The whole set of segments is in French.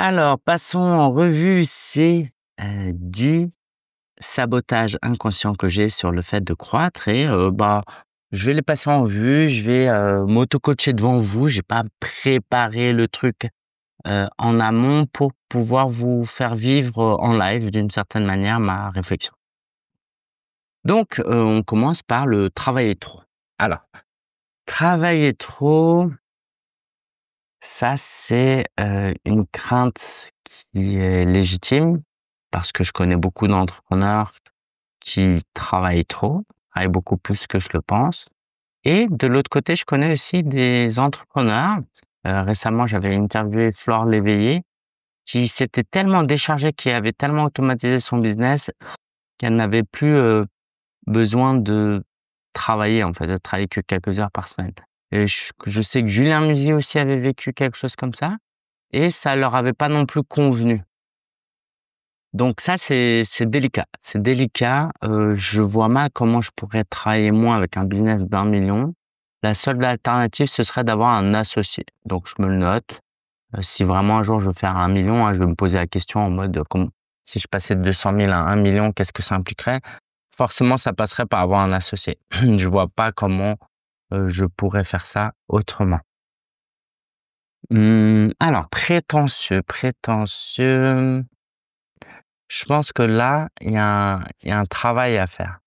Alors, passons en revue ces 10 sabotages inconscients que j'ai sur le fait de croître et je vais les passer en revue, je vais m'auto-coacher devant vous. J'ai pas préparé le truc en amont pour pouvoir vous faire vivre en live d'une certaine manière ma réflexion. Donc, on commence par le travailler trop. Alors, travailler trop, ça c'est une crainte qui est légitime parce que je connais beaucoup d'entrepreneurs qui travaillent beaucoup plus que je le pense. Et de l'autre côté, je connais aussi des entrepreneurs. Récemment, j'avais interviewé Flore Léveillé qui s'était tellement déchargée, qui avait tellement automatisé son business qu'elle n'avait plus besoin de travailler, en fait, de travailler que quelques heures par semaine. Et je sais que Julien Musi aussi avait vécu quelque chose comme ça et ça leur avait pas non plus convenu. Donc ça, c'est délicat. C'est délicat. Je vois mal comment je pourrais travailler moins avec un business d'1 million. La seule alternative, ce serait d'avoir un associé. Donc je me le note. Si vraiment un jour je veux faire 1 million, hein, je vais me poser la question en mode si je passais de 200 000 à 1 million, qu'est-ce que ça impliquerait? Forcément, ça passerait par avoir un associé. Je vois pas comment je pourrais faire ça autrement. Alors prétentieux. Je pense que là, il y a un travail à faire.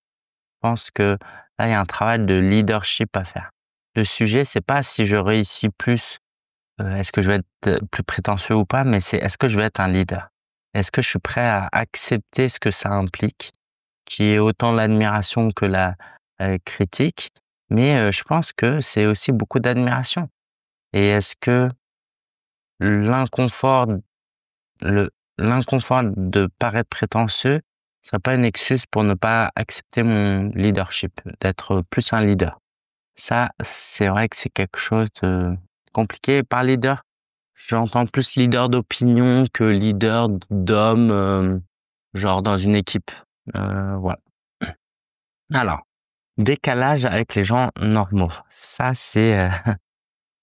Je pense que là, il y a un travail de leadership à faire. Le sujet, c'est pas si je réussis plus, est-ce que je vais être plus prétentieux ou pas, mais c'est est-ce que je vais être un leader? Est-ce que je suis prêt à accepter ce que ça implique, qui est autant l'admiration que la critique, mais je pense que c'est aussi beaucoup d'admiration. Et est-ce que l'inconfort Le l'inconfort de paraître prétentieux serait pas une excuse pour ne pas accepter mon leadership, d'être plus un leader. Ça, c'est vrai que c'est quelque chose de compliqué. Par leader, j'entends plus leader d'opinion que leader d'homme, genre dans une équipe. Voilà. Alors, décalage avec les gens normaux. Ça, c'est,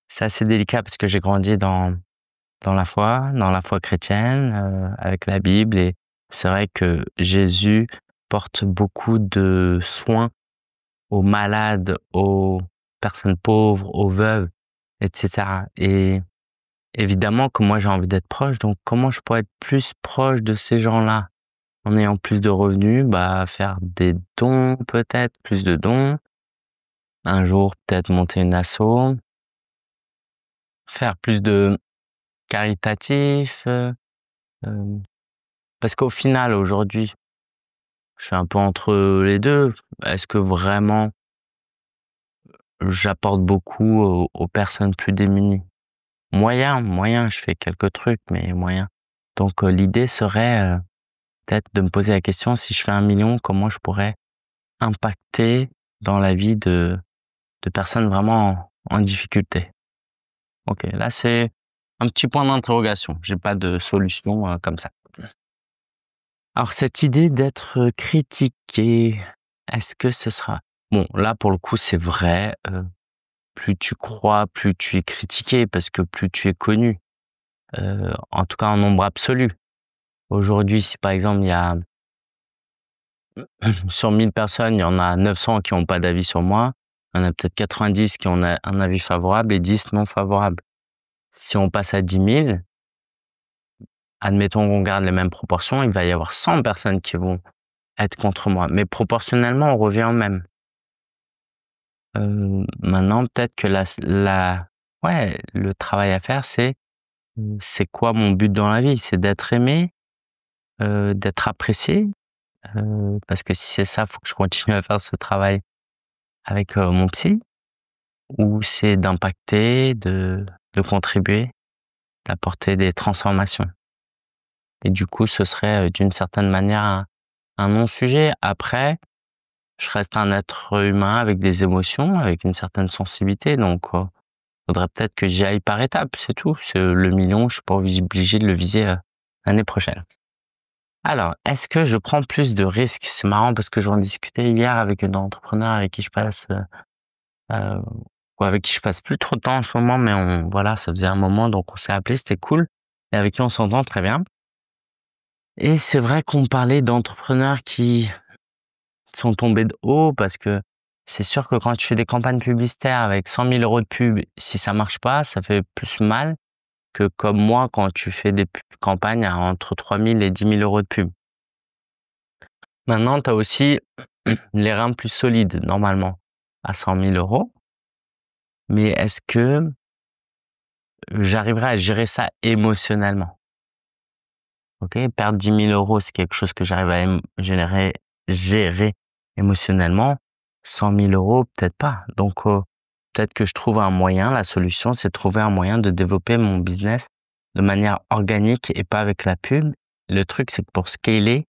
c'est assez délicat parce que j'ai grandi dans la foi chrétienne, avec la Bible et c'est vrai que Jésus porte beaucoup de soins aux malades, aux personnes pauvres, aux veuves et cetera et évidemment que moi j'ai envie d'être proche, donc comment je pourrais être plus proche de ces gens-là? En ayant plus de revenus, faire des dons peut-être, plus de dons. Un jour peut-être monter une asso, faire plus de caritatif, parce qu'au final aujourd'hui je suis un peu entre les 2. Est-ce que vraiment j'apporte beaucoup aux personnes plus démunies? Moyen, je fais quelques trucs, mais moyen. Donc, l'idée serait, peut-être de me poser la question, si je fais 1 million, comment je pourrais impacter dans la vie de personnes vraiment en difficulté? OK, là, c'est un petit point d'interrogation. J'ai pas de solution, comme ça. Alors cette idée d'être critiqué, est-ce que ce sera bon, là, pour le coup, c'est vrai, plus tu crois, plus tu es critiqué parce que plus tu es connu, en tout cas en nombre absolu. Aujourd'hui, si par exemple, il y a sur 1000 personnes, il y en a 900 qui ont pas d'avis sur moi, il y en a peut-être 90 qui ont un avis favorable et 10 non favorables. Si on passe à 10 000, admettons qu'on garde les mêmes proportions, il va y avoir 100 personnes qui vont être contre moi, mais proportionnellement, on revient au même. Maintenant peut-être que le travail à faire, c'est quoi mon but dans la vie? C'est d'être aimé, d'être apprécié, parce que si c'est ça, faut que je continue à faire ce travail avec, mon psy ou c'est d'impacter, de contribuer, d'apporter des transformations et du coup, ce serait, d'une certaine manière un non-sujet. Après, je reste un être humain avec des émotions, avec une certaine sensibilité donc faudrait peut-être que j'y aille par étapes, c'est tout. Le million, je suis pas obligé de le viser, l'année prochaine. Alors, est-ce que je prends plus de risques? C'est marrant parce que j'en discutais hier avec une entrepreneur avec qui je passe, heu, ou avec qui je passe plus trop de temps en ce moment, mais voilà, ça faisait un moment donc on s'est appelé, c'était cool et avec qui on s'entend très bien. Et c'est vrai qu'on parlait d'entrepreneurs qui sont tombés de haut parce que c'est sûr que quand tu fais des campagnes publicitaires avec 100 000 € de pub, si ça marche pas, ça fait plus mal que comme moi quand tu fais des campagnes à entre 3 000 et 10 000 € de pub. Maintenant, tu as aussi les reins plus solides normalement à 100 000 €, mais est-ce que j'arriverai à gérer ça émotionnellement? OK, perdre 10 000 €, c'est quelque chose que j'arrive à gérer émotionnellement. 100 000 €, peut-être pas. Donc, peut-être que je trouve un moyen. La solution, c'est de trouver un moyen de développer mon business de manière organique et pas avec la pub. Le truc, c'est que pour scaler,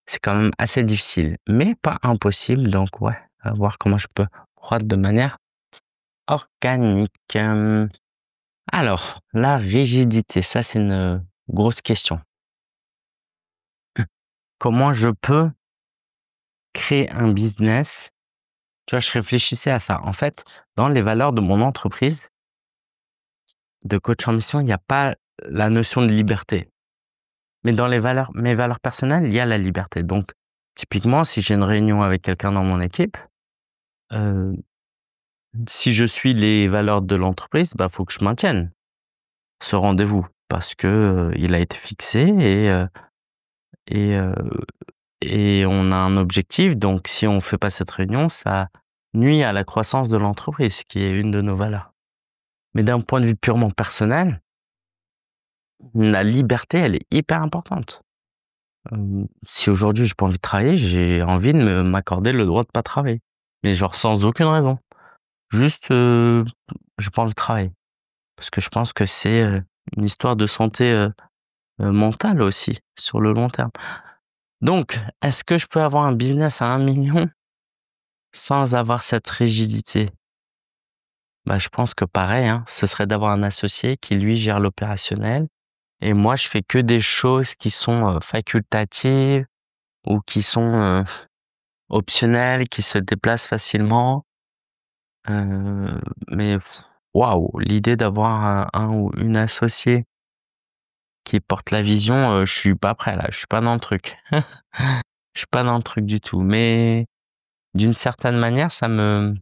c'est quand même assez difficile, mais pas impossible. Donc, ouais, à voir comment je peux croître de manière organique. Alors, la rigidité, ça, c'est une grosse question. Comment je peux créer un business? Tu vois, je réfléchissais à ça. En fait, dans les valeurs de mon entreprise de coach en mission, il n'y a pas la notion de liberté. Mais dans mes valeurs personnelles, il y a la liberté. Donc, typiquement, si j'ai une réunion avec quelqu'un dans mon équipe, euh, si je suis les valeurs de l'entreprise, bah, faut que je maintienne ce rendez-vous parce que, il a été fixé et, euh, et on a un objectif. Donc, si on fait pas cette réunion, ça nuit à la croissance de l'entreprise, qui est une de nos valeurs. Mais d'un point de vue purement personnel, la liberté, elle est hyper importante. Si aujourd'hui j'ai pas envie de travailler, j'ai envie de m'accorder le droit de pas travailler. Mais genre sans aucune raison. Juste, j'ai pas envie de travailler. Parce que je pense que c'est, une histoire de santé, mentale aussi, sur le long terme. Donc, est-ce que je peux avoir un business à 1 million sans avoir cette rigidité? Bah, je pense que pareil, hein, ce serait d'avoir un associé qui lui gère l'opérationnel et moi je fais que des choses qui sont, facultatives ou qui sont, optionnelles, qui se déplacent facilement. Mais waouh, l'idée d'avoir un ou une associée qui porte la vision, je suis pas prêt là, je suis pas dans le truc. Je suis pas dans le truc du tout, mais d'une certaine manière, ça me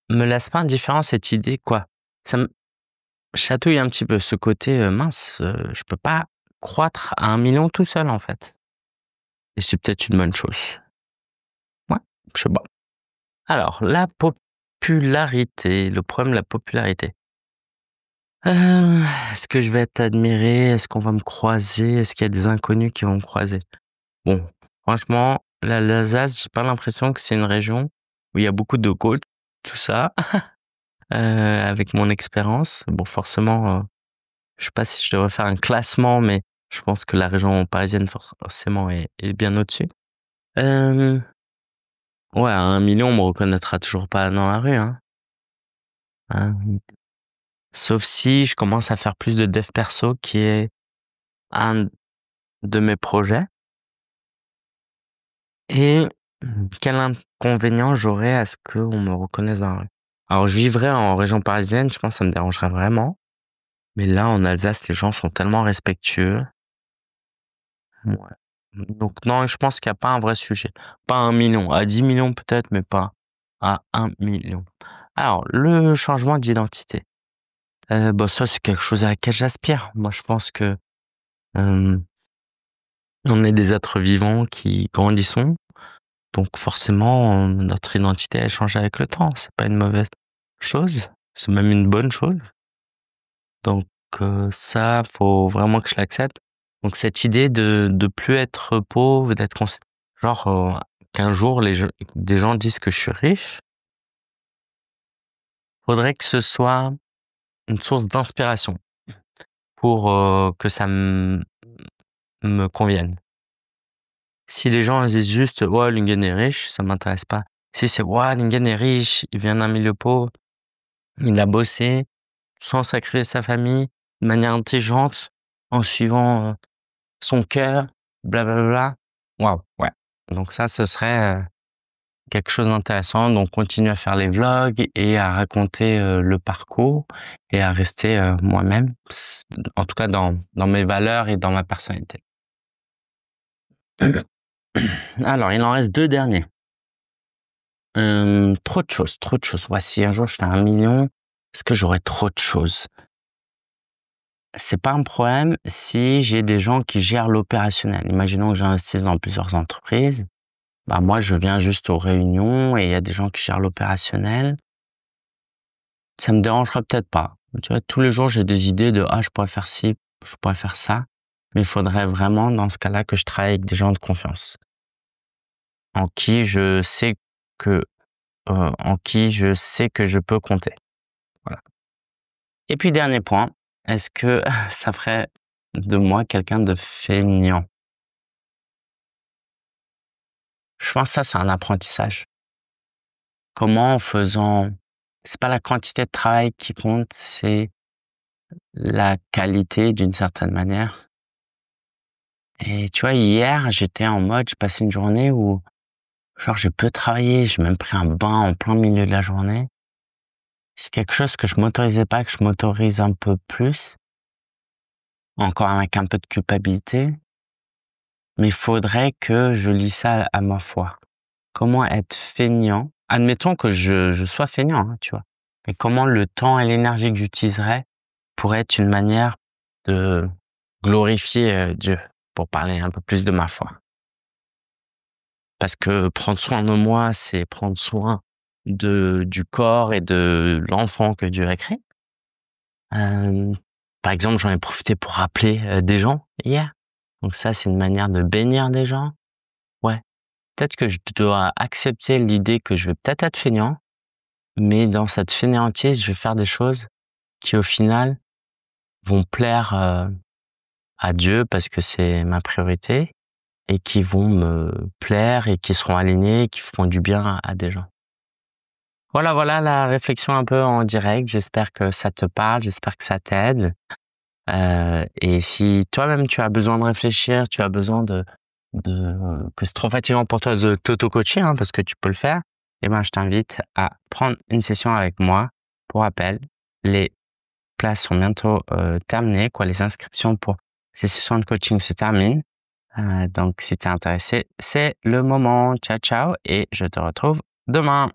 laisse pas indifférent cette idée, quoi. Ça me chatouille un petit peu ce côté, mince, je peux pas croître à 1 million tout seul, en fait, et c'est peut-être une bonne chose. Ouais, je sais pas. Alors la popularité, le problème, la popularité. Est-ce que je vais être admiré? Est-ce qu'on va me croiser? Est-ce qu'il y a des inconnus qui vont me croiser? Bon, franchement, l'Alsace, j'ai pas l'impression que c'est une région où il y a beaucoup de coachs, tout ça, avec mon expérience. Bon, forcément, je sais pas si je devrais faire un classement, mais je pense que la région parisienne forcément est bien au-dessus. Hem, ouais, à 1 million, on me reconnaîtra toujours pas dans la rue, hein. Sauf si je commence à faire plus de dev perso, qui est un de mes projets. Et quel inconvénient j'aurais à ce qu'on me reconnaisse dans la rue? Alors je vivrais en région parisienne, je pense que ça me dérangerait vraiment. Mais là, en Alsace, les gens sont tellement respectueux. Ouais. Donc non, je pense qu'il y a pas un vrai sujet. Pas 1 million, à 10 millions peut-être, mais pas à 1 million. Alors, le changement d'identité. Bah, ça, c'est quelque chose à laquelle j'aspire. Moi, je pense que, hem, on est des êtres vivants qui grandissons, donc forcément, notre identité, elle change avec le temps. C'est pas une mauvaise chose, c'est même une bonne chose. Donc, ça, faut vraiment que je l'accepte. Donc cette idée de plus être pauvre, d'être genre, qu'un jour des gens disent que je suis riche, faudrait que ce soit une source d'inspiration pour, que ça me convienne. Si les gens disent juste: «Ouais, Lingen est riche», ça m'intéresse pas. Si c'est: «Ouais, Lingen est riche, il vient d'un milieu pauvre, il a bossé sans sacrifier sa famille, de manière intelligente, en suivant, son cœur, blablabla». Waouh, ouais. Donc ça, ce serait, quelque chose d'intéressant. Donc, continuer à faire les vlogs et à raconter le parcours et à rester moi-même, en tout cas dans mes valeurs et dans ma personnalité. Alors, il en reste deux derniers. Trop de choses, trop de choses. Voici, un jour je fais 1 million, est-ce que j'aurais trop de choses? C'est pas un problème si j'ai des gens qui gèrent l'opérationnel. Imaginons que j'investisse dans plusieurs entreprises. Bah, moi, je viens juste aux réunions et il y a des gens qui gèrent l'opérationnel. Ça me dérangera peut-être pas. Tu vois, tous les jours, j'ai des idées de, ah, je pourrais faire ci, je pourrais faire ça. Mais il faudrait vraiment, dans ce cas-là, que je travaille avec des gens de confiance, en qui je sais que, en qui je sais que je peux compter. Voilà. Et puis, dernier point, est-ce que ça ferait de moi quelqu'un de feignant? Je pense que ça, c'est un apprentissage. Comment en faisant, c'est pas la quantité de travail qui compte, c'est la qualité d'une certaine manière. Et tu vois, hier, j'étais en mode, j'ai passé une journée où, genre, je peux travailler, j'ai même pris un bain en plein milieu de la journée. C'est quelque chose que je m'autorisais pas, que je m'autorise un peu plus, encore avec un peu de culpabilité, mais il faudrait que je lie ça à ma foi. Comment être feignant? Admettons que je sois feignant, hein, tu vois. Mais comment le temps et l'énergie que j'utiliserais pourrait être une manière de glorifier Dieu, pour parler un peu plus de ma foi. Parce que prendre soin de moi, c'est prendre soin du corps et de l'enfant que Dieu a créé. Euh, Par exemple, j'en ai profité pour rappeler des gens hier. Donc ça, c'est une manière de bénir des gens. Ouais. Peut-être que je dois accepter l'idée que je vais peut-être être feignant, mais dans cette fainéantise, je vais faire des choses qui, au final, vont plaire à Dieu parce que c'est ma priorité et qui vont me plaire et qui seront alignés et qui feront du bien à des gens. Voilà, voilà la réflexion un peu en direct. J'espère que ça te parle, j'espère que ça t'aide. Et si toi-même tu as besoin de réfléchir, tu as besoin que c'est trop fatigant pour toi de t'auto-coacher, hein, parce que tu peux le faire, eh ben, je t'invite à prendre une session avec moi. Pour rappel, les places sont bientôt terminées, quoi. Les inscriptions pour ces sessions de coaching se terminent. Donc, si tu es intéressé, c'est le moment. Ciao, ciao, et je te retrouve demain.